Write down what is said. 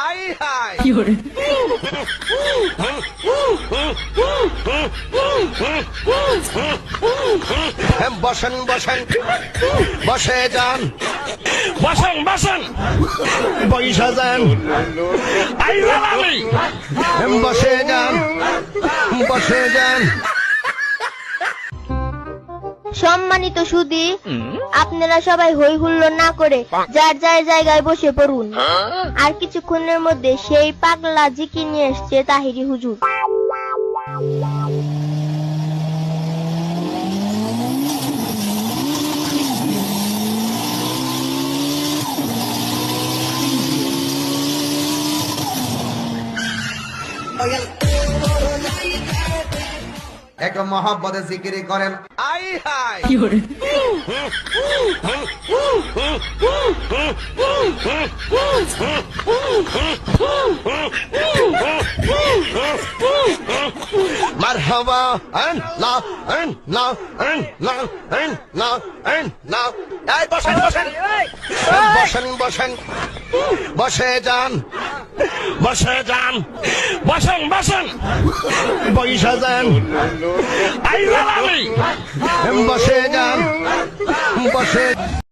I high বসেন বসেন বসে যান বসেন বসেন বৈশা যান আইলাম আমি বসে যান বসে যান। সম্মানিত সুধী, আপনারা সবাই হই হুল্লোড় না করে যার যার জায়গায় বসে পড়ুন। আর কিছুক্ষণের মধ্যে সেই পাগলা জিকির নিয়ে এসছে তাহিরি হুজুর। এক মহব্বতে জিকিরি করেন আই হাই মারহাবা আল্লাহ আল্লাহ আল্লাহ আল্লাহ আল্লাহ। এই বসেন বসেন বসেন বসেন বসে যান বসে যান বসেন বসেন বৈশা যান আইলাম আমি বসে যান বসে